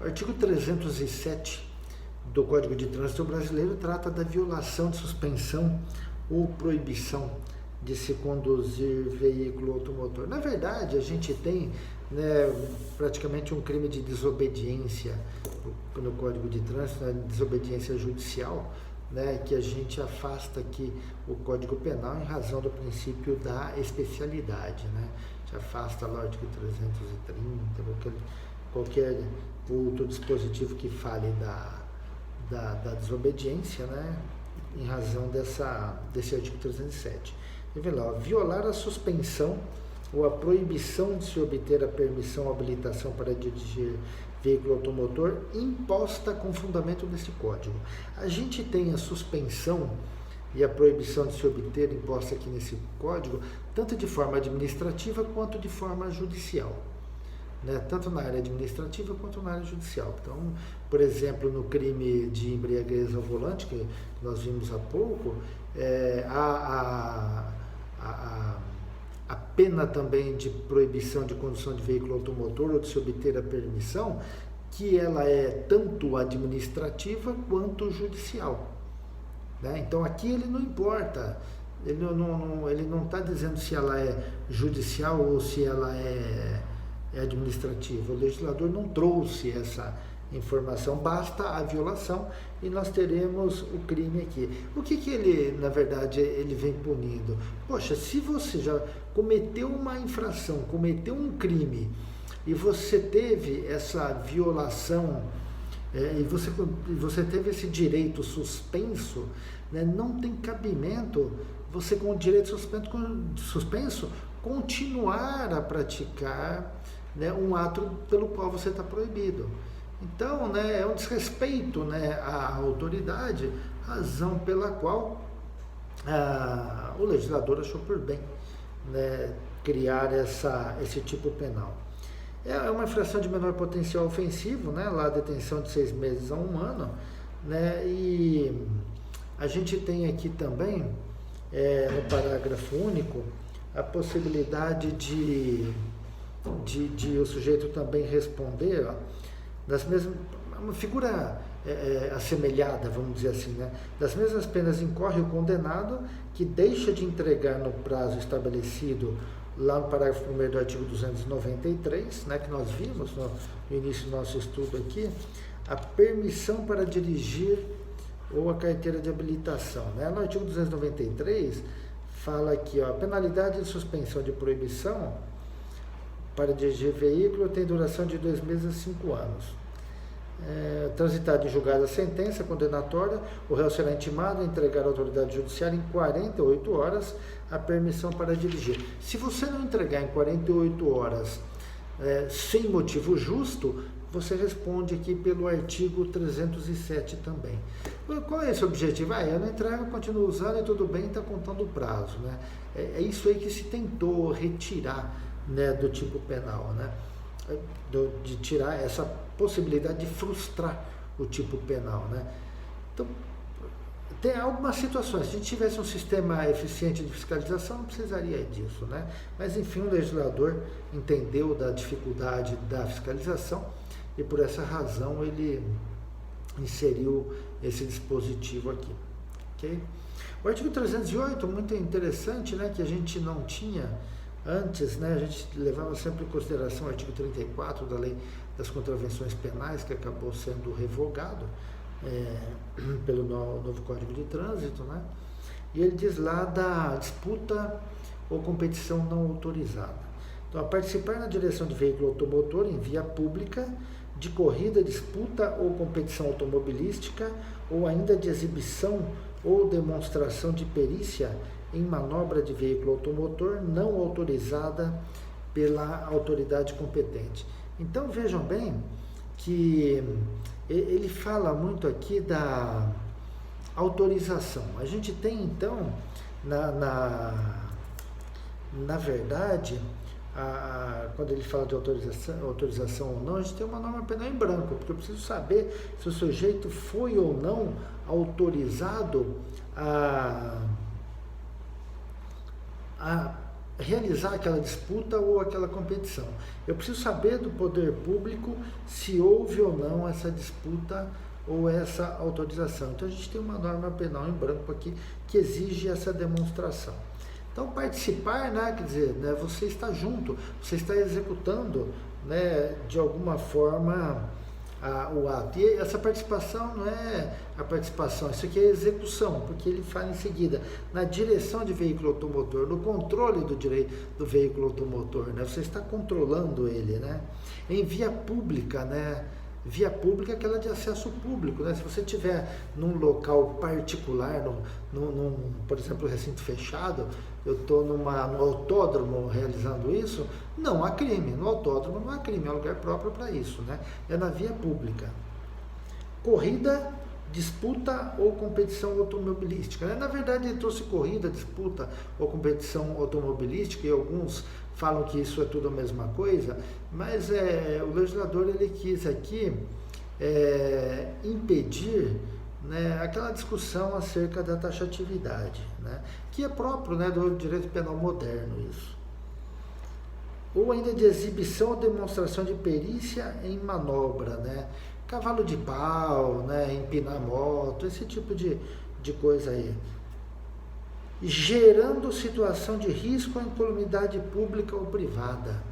O artigo 307 do Código de Trânsito Brasileiro trata da violação de suspensão ou proibição de se conduzir veículo automotor. Na verdade, a gente tem, né, praticamente um crime de desobediência no Código de Trânsito, né, desobediência judicial, né, que a gente afasta aqui o Código Penal em razão do princípio da especialidade, né? A gente afasta lá o artigo 330, qualquer outro dispositivo que fale da desobediência, né, em razão desse artigo 307. E vê lá, ó, violar a suspensão ou a proibição de se obter a permissão ou habilitação para dirigir veículo automotor imposta com fundamento nesse código. A gente tem a suspensão e a proibição de se obter imposta aqui nesse código, tanto de forma administrativa quanto de forma judicial, né? Tanto na área administrativa quanto na área judicial. Então, por exemplo, no crime de embriaguez ao volante, que nós vimos há pouco, a pena também de proibição de condução de veículo automotor ou de se obter a permissão, que ela é tanto administrativa quanto judicial, né? Então aqui ele não importa, ele não está dizendo se ela é judicial ou se ela é administrativa. O legislador não trouxe essa informação, basta a violação e nós teremos o crime aqui. O que ele, na verdade, ele vem punindo? Poxa, se você já cometeu uma infração, cometeu um crime e você teve essa violação, e você teve esse direito suspenso, né, não tem cabimento você, com o direito suspenso, continuar a praticar, né, um ato pelo qual você está proibido. Então, né, é um desrespeito, né, à autoridade, razão pela qual o legislador achou por bem, né, criar esse tipo penal. É uma infração de menor potencial ofensivo, né, lá a detenção de 6 meses a 1 ano, né, e a gente tem aqui também, no parágrafo único, a possibilidade de o sujeito também responder, ó, das mesmas, uma figura assemelhada, vamos dizer assim, né? Das mesmas penas incorre o condenado que deixa de entregar no prazo estabelecido lá no parágrafo 1º do artigo 293, né, que nós vimos no início do nosso estudo aqui, a permissão para dirigir ou a carteira de habilitação, né? No artigo 293 fala aqui, ó, a penalidade de suspensão de proibição para dirigir veículo tem duração de 2 meses a 5 anos. Transitada em julgada a sentença condenatória, o réu será intimado a entregar à autoridade judiciária em 48 horas a permissão para dirigir. Se você não entregar em 48 horas sem motivo justo, você responde aqui pelo artigo 307 também. Qual é esse objetivo? Eu não entrego, continuo usando e tudo bem, está contando o prazo, né? É isso aí que se tentou retirar, né, do tipo penal, né? De tirar essa possibilidade de frustrar o tipo penal, né? Então, tem algumas situações, se a gente tivesse um sistema eficiente de fiscalização, não precisaria disso, né? Mas, enfim, o legislador entendeu da dificuldade da fiscalização e, por essa razão, ele inseriu esse dispositivo aqui, ok? O artigo 308, muito interessante, né, que a gente não tinha antes, né, a gente levava sempre em consideração o artigo 34 da Lei das Contravenções Penais, que acabou sendo revogado pelo novo Código de Trânsito, né? E ele diz lá da disputa ou competição não autorizada. Então, a participar na direção de veículo automotor em via pública, de corrida, disputa ou competição automobilística, ou ainda de exibição ou demonstração de perícia em manobra de veículo automotor não autorizada pela autoridade competente. Então, vejam bem que ele fala muito aqui da autorização. A gente tem, então, na verdade, quando ele fala de autorização ou não, a gente tem uma norma penal em branco, porque eu preciso saber se o sujeito foi ou não autorizado a realizar aquela disputa ou aquela competição. Eu preciso saber do poder público se houve ou não essa disputa ou essa autorização. Então a gente tem uma norma penal em branco aqui que exige essa demonstração. Então participar, né, quer dizer, né, você está junto, você está executando, né, de alguma forma o ato. E essa participação não é a participação, isso aqui é a execução, porque ele fala em seguida, na direção de veículo automotor, no controle do veículo automotor, né? Você está controlando ele, né? Em via pública, né? Via pública é aquela de acesso público, né? Se você estiver num local particular, por exemplo, recinto fechado, eu estou no autódromo realizando isso, não há crime. No autódromo não há crime, é um lugar próprio para isso, né? É na via pública. Corrida, disputa ou competição automobilística, né? Na verdade, ele trouxe corrida, disputa ou competição automobilística, e alguns falam que isso é tudo a mesma coisa, mas o legislador ele quis aqui impedir, né, aquela discussão acerca da taxatividade, né, que é próprio, né, do direito penal moderno isso. Ou ainda de exibição ou demonstração de perícia em manobra, né, cavalo de pau, né, empinar moto, esse tipo de coisa aí. Gerando situação de risco à incolumidade pública ou privada.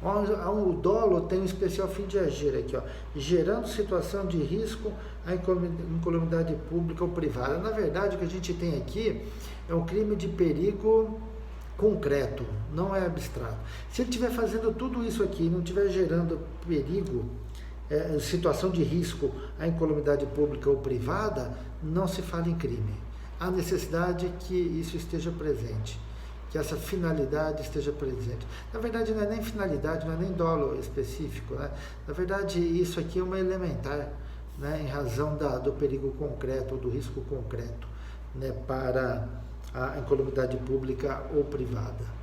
O dolo tem um especial fim de agir aqui, ó, gerando situação de risco à incolumidade pública ou privada. Na verdade, o que a gente tem aqui é um crime de perigo concreto, não é abstrato. Se ele estiver fazendo tudo isso aqui e não estiver gerando perigo, situação de risco à incolumidade pública ou privada, não se fala em crime. Há necessidade que isso esteja presente, que essa finalidade esteja presente. Na verdade, não é nem finalidade, não é nem dolo específico, né? Na verdade, isso aqui é uma elementar, né, em razão do perigo concreto, do risco concreto, né, para a incolumidade pública ou privada.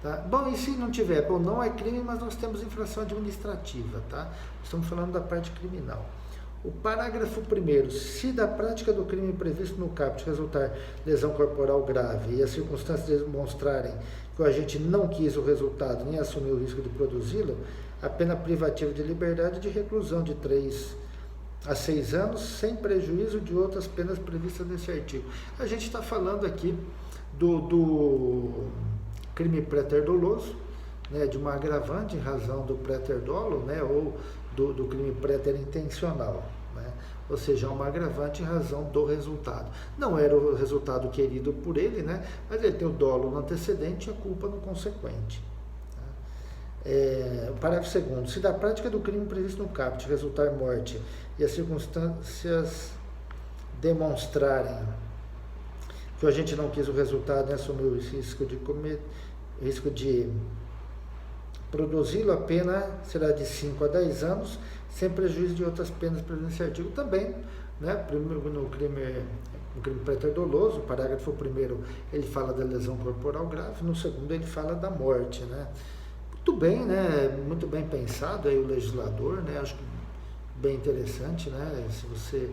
Tá? Bom, e se não tiver? Bom, não é crime, mas nós temos infração administrativa, tá? Estamos falando da parte criminal. O parágrafo 1º, se da prática do crime previsto no caput resultar lesão corporal grave e as circunstâncias demonstrarem que o agente não quis o resultado nem assumiu o risco de produzi-lo, a pena privativa de liberdade de reclusão de 3 a 6 anos, sem prejuízo de outras penas previstas nesse artigo. A gente está falando aqui do crime préter-doloso, né, de uma agravante em razão do préter-dolo, né, ou do crime préter-intencional, né? Ou seja, uma agravante em razão do resultado. Não era o resultado querido por ele, né? Mas ele tem o dolo no antecedente e a culpa no consequente. O parágrafo 2º. Se da prática do crime previsto no caput resultar morte e as circunstâncias demonstrarem que o agente não quis o resultado e assumiu o risco de produzi-lo, a pena será de 5 a 10 anos, sem prejuízo de outras penas previstas nesse artigo também, né? No crime préter-doloso, o parágrafo 1º, ele fala da lesão corporal grave, no 2º ele fala da morte, né? Muito bem, né? Muito bem pensado aí o legislador, né? Acho que bem interessante, né? Se você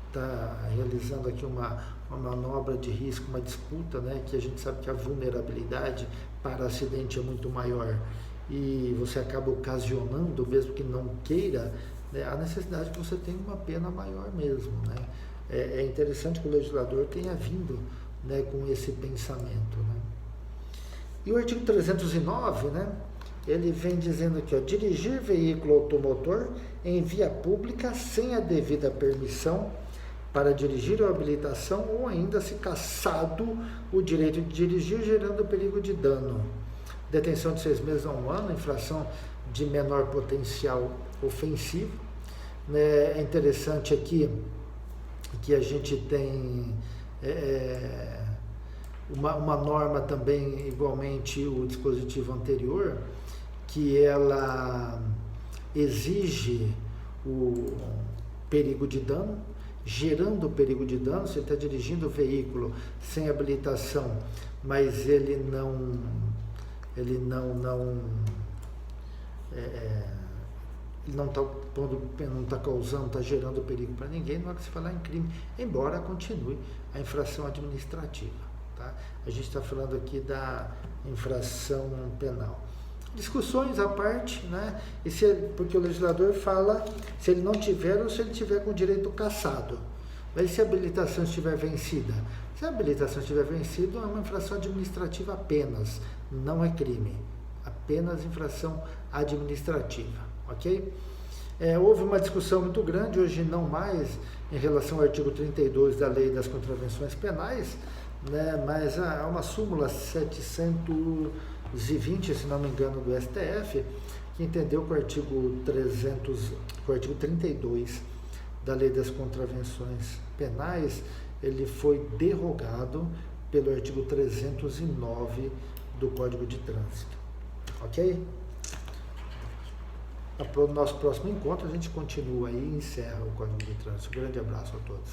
está realizando aqui uma manobra de risco, uma disputa, né, que a gente sabe que a vulnerabilidade para acidente é muito maior e você acaba ocasionando, mesmo que não queira, né, a necessidade que você tenha uma pena maior mesmo, né? É interessante que o legislador tenha vindo, né, com esse pensamento, né? E o artigo 309, né, ele vem dizendo aqui, ó, dirigir veículo automotor em via pública sem a devida permissão para dirigir ou habilitação, ou ainda se cassado o direito de dirigir, gerando perigo de dano. Detenção de 6 meses a 1 ano, infração de menor potencial ofensivo. É interessante aqui que a gente tem uma norma também, igualmente o dispositivo anterior, que ela exige o perigo de dano, gerando perigo de dano. Se ele está dirigindo o veículo sem habilitação, mas ele não está causando, está gerando perigo para ninguém, não há que se falar em crime, embora continue a infração administrativa. tá? A gente está falando aqui da infração penal. Discussões à parte, né? Porque o legislador fala se ele não tiver ou se ele tiver com o direito cassado. Mas se a habilitação estiver vencida? Se a habilitação estiver vencida, é uma infração administrativa apenas, não é crime. Apenas infração administrativa, ok? Houve uma discussão muito grande, hoje não mais, em relação ao artigo 32 da Lei das Contravenções Penais, né? Mas há uma súmula 720, se não me engano, do STF, que entendeu que o artigo 32 da Lei das Contravenções Penais, ele foi derrogado pelo artigo 309 do Código de Trânsito. Ok? No nosso próximo encontro a gente continua aí e encerra o Código de Trânsito. Um grande abraço a todos.